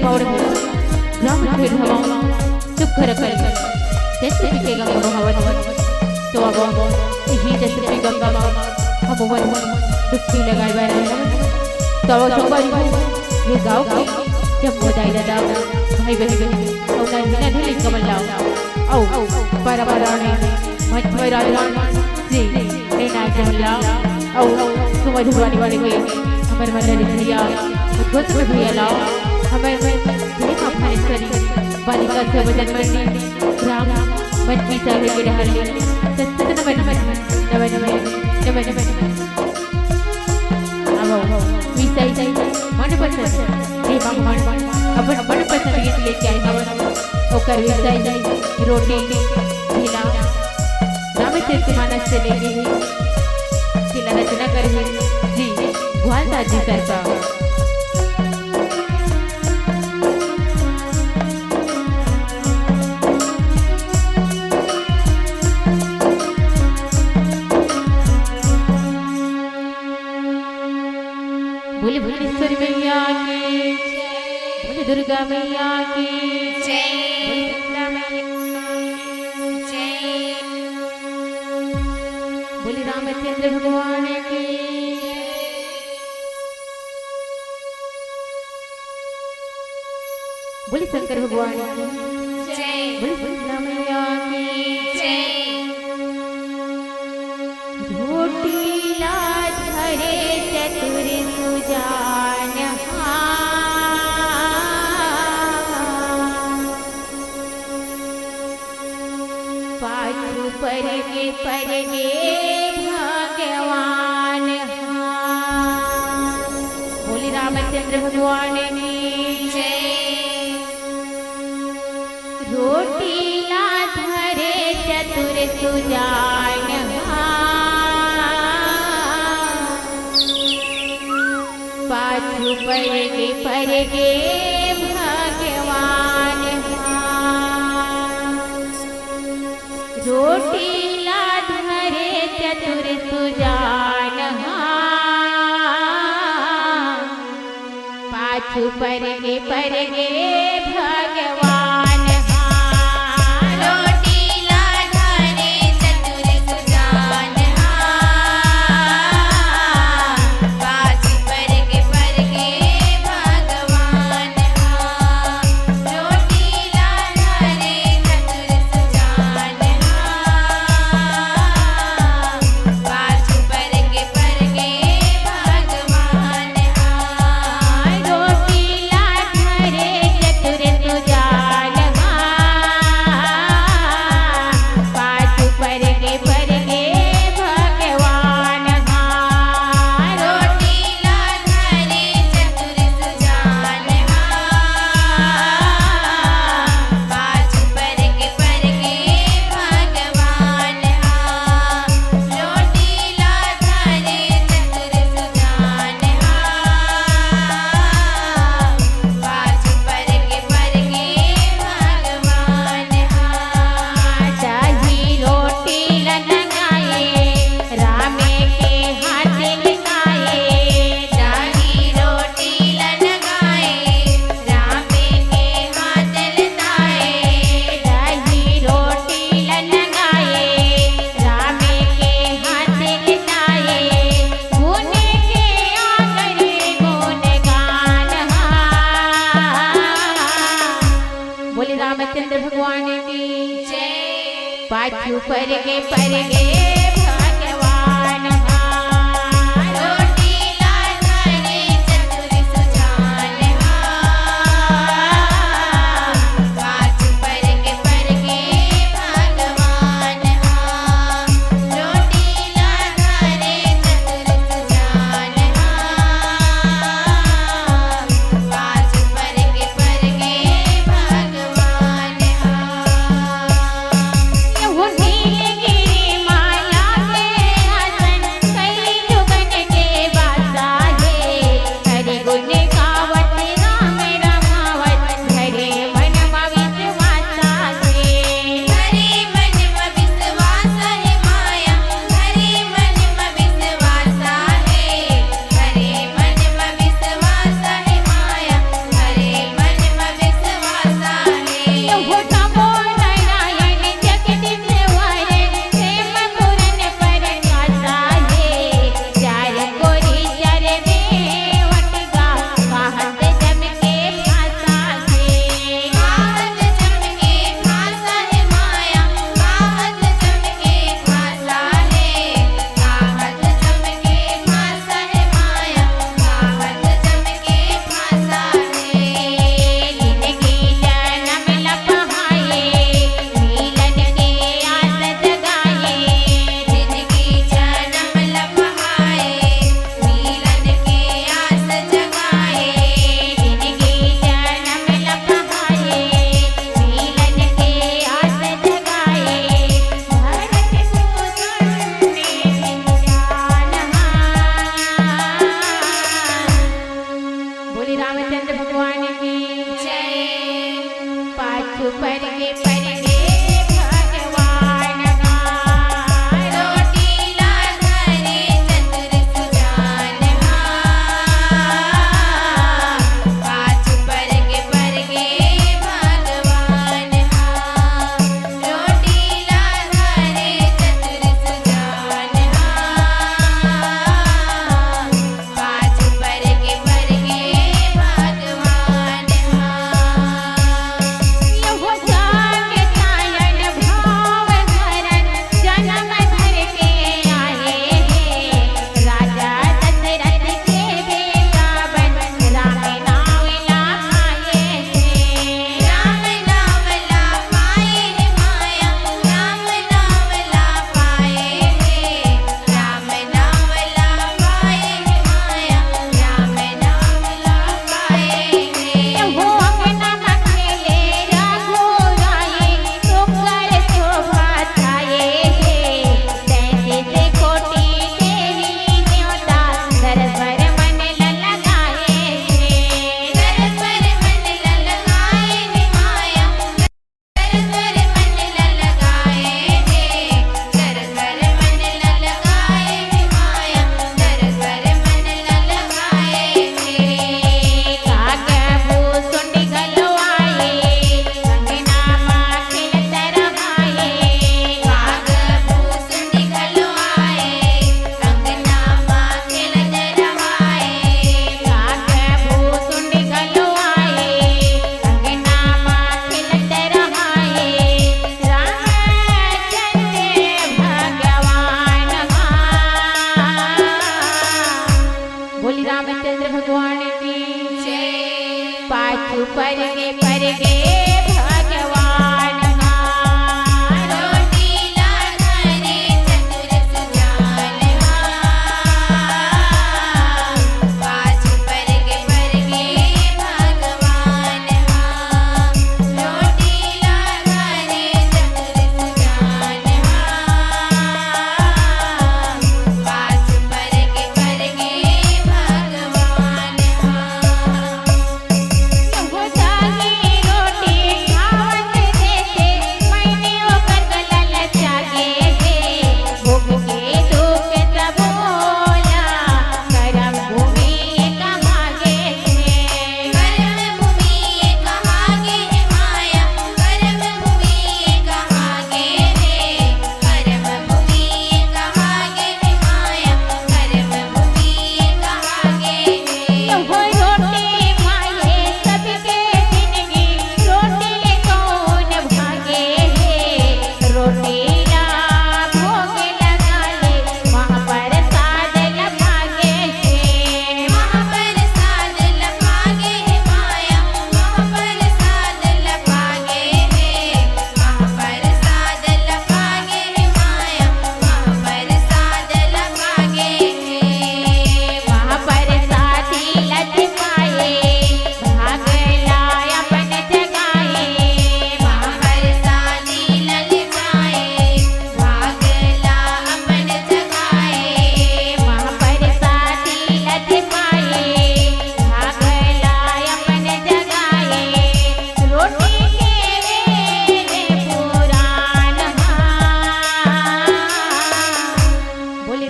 मावड़ ग्राम फिर हवा चुप कर जैसे पीके गंगा हवन तो अब ही जैसे पी गंगा अब वन डुबकी लगाए बैठे तो अब सोमवार ये गाँव की जब बधाई दादा भाई बहन और नन्ही नन्ही कमल लाओ औ परपराणे मध्य राजरानी श्री नैना जमला औ सुमधु वाली वाली गई हमारे मदर भैया उद्घोष भैया लाओ हमें देखा भानेश्वरी बालिका से वजन मनी ग्राम मटकी चाहे के रहली सत्सत नमन नमन नमन नमन अब विषय मन पसंद हे भगवान अपन मन पसंद गीत लेके आए हम ओकर विषय रोटी ढीला रामचरित मानस से लेके जिला रचना करे जी ग्वालदास जी सरकार बोले भुवनेश्वरी मैया की बोले दुर्गा मैया की जय बोले रामचंद्र भगवान की बोले शंकर भगवान की जय बोले दुर्गा मैया की जय रोटी लाज हरे चतुर सुजान पाछू परगे भगवान बोले रामचंद्र भगवान की जय रोटी ला धरे चतुर सुजान पाछू परगे भगवान रोटी ला धरे चतुर सुजान पाछू परगे भगवान रामचंद्र भगवान की जय पाछू परगे भगवान रोटी ला धरे चतुर सुजान पाछू परगे भगवान रोटी ला धरे चतुर सुजान पाछू परगे भगवान वो नीलगिरी माया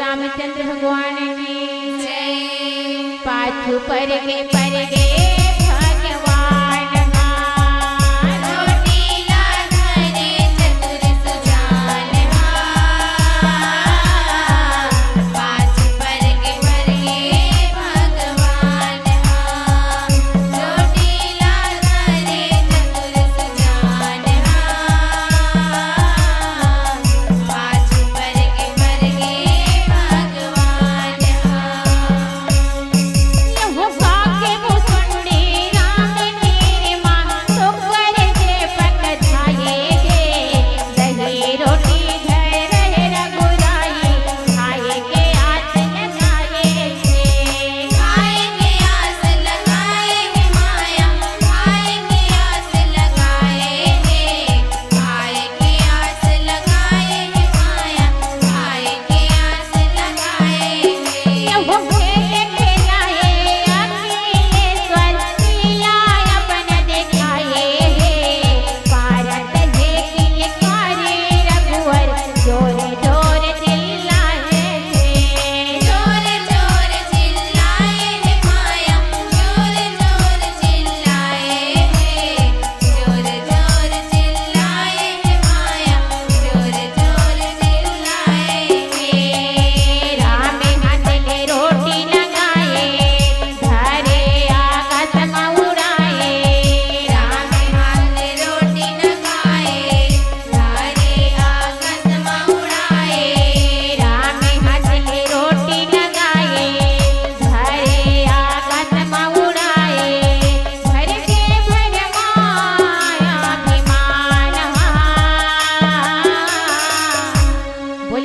रामचंद्र भगवान की जय। पाछू परगे परगे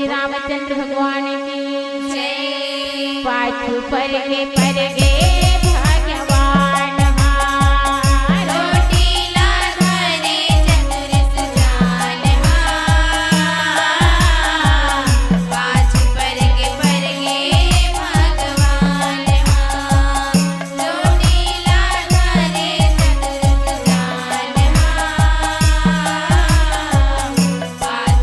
रामचंद्र भगवान की जय। पाछू परगे परगे भगवान रोटीला घरे चतुर सुजान पाछू परगे परगे भगवान रोटीला घरे चतुर सुजान पाछू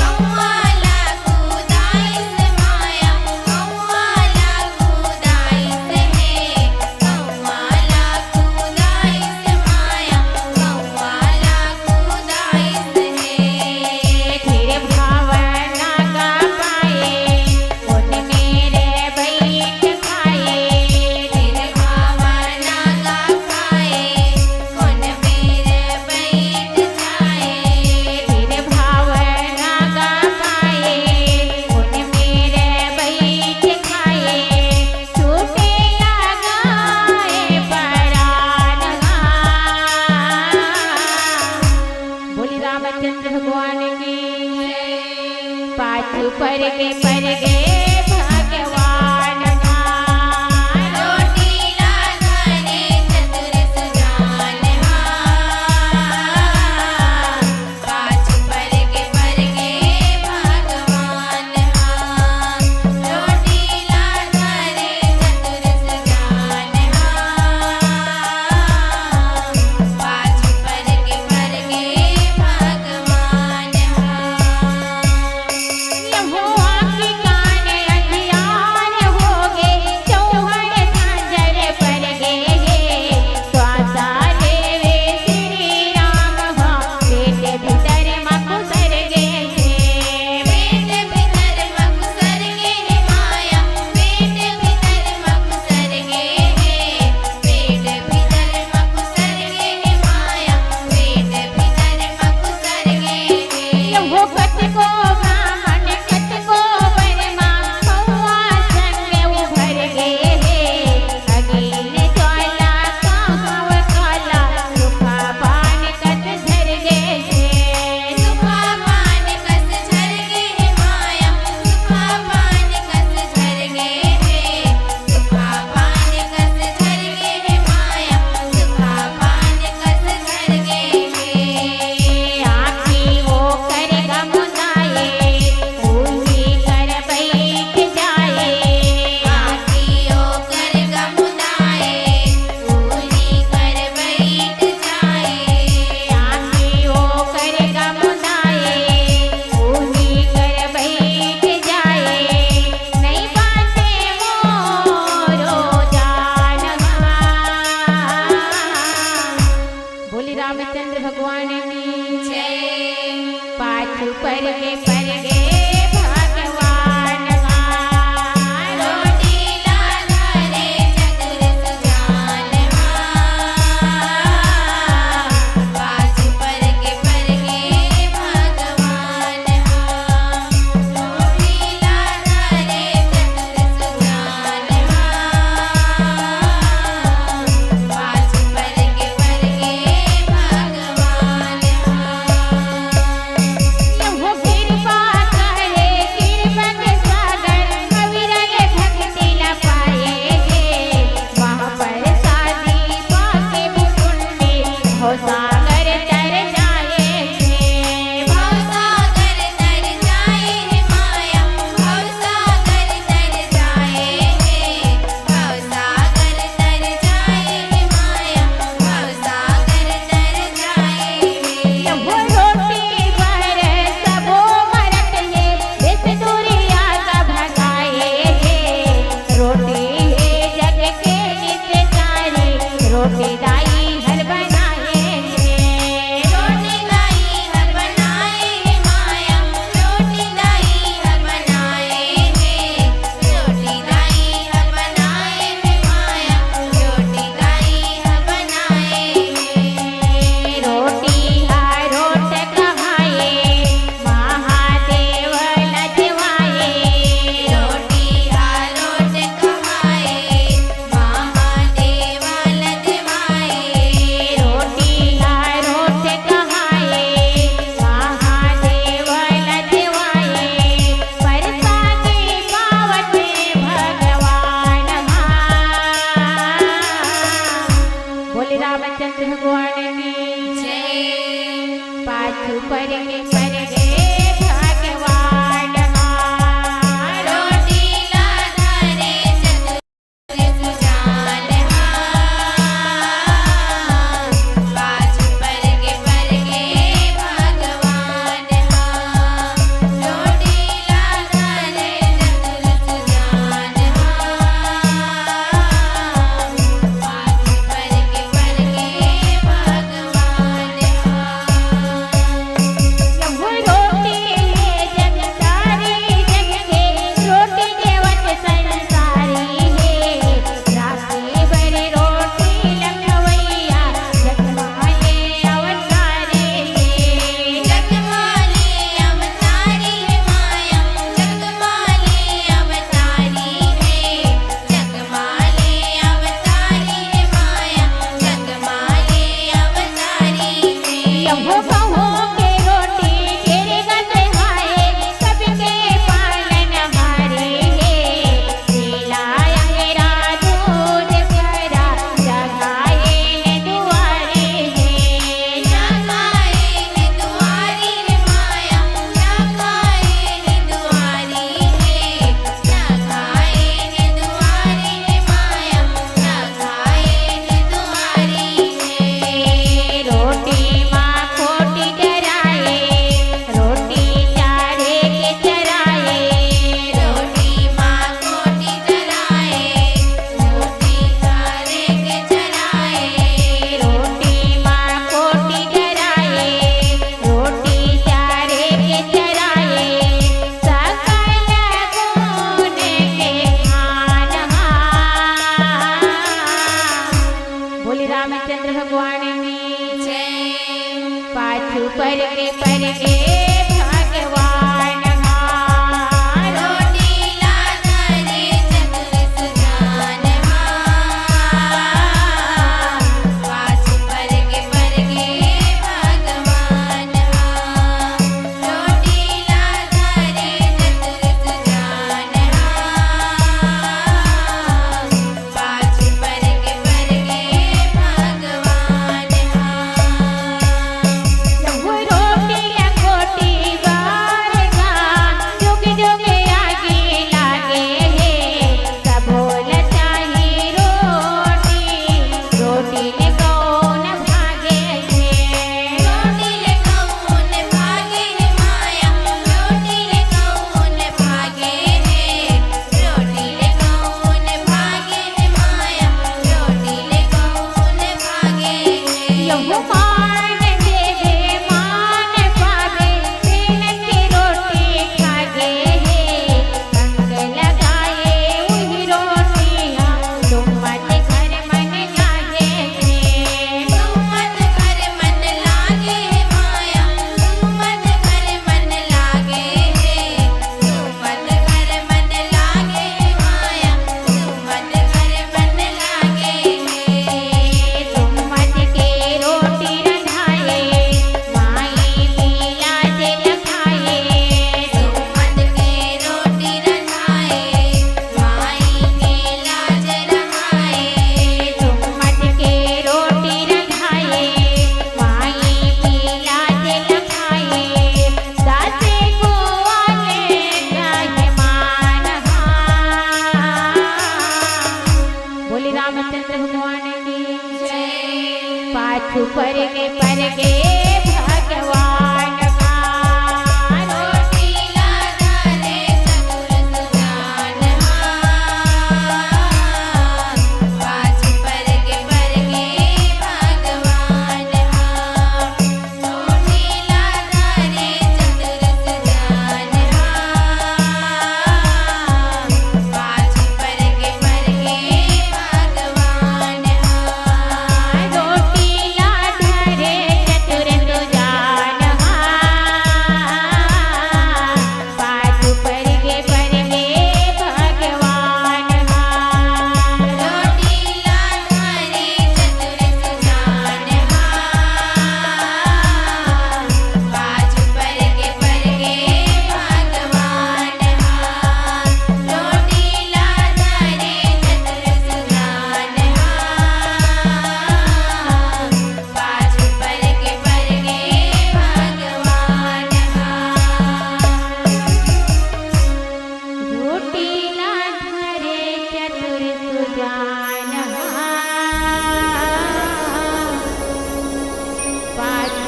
परगे परगे रामचंद्र भगवान की पाछू परगे परगे भगवान रोटीला घरे चतुर सुजान पाछू परगे परगे भगवान रोटीला घरे चतुर सुजान पाछू परगे परगे भगवान यहो आखी कान अंधियार हो गे चौहर झांझर पर गे स्वासा लेवे श्री राम पेट भीतर मकुसर गे पेट भीतर मकुसर गे माया पेट भीतर मकुसर गे पेट भीतर मकुसर गे माया पेट भीतर मकुसर गे यहो कट को यहो कृपा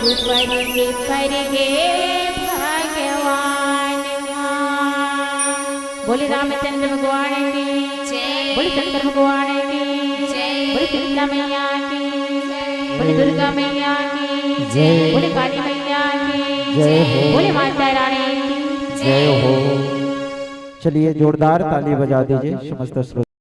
ऊपर के पर गे भगवान। बोले रामचंद्र भगवान की जय, बोले शंकर भगवान की जय, बोले सीता मैया की, बोले दुर्गा मैया की जय, बोले काली मैया की जय, बोले माता रानी की जय हो। चलिए जोरदार ताली बजा दीजिए समस्त श्रोता।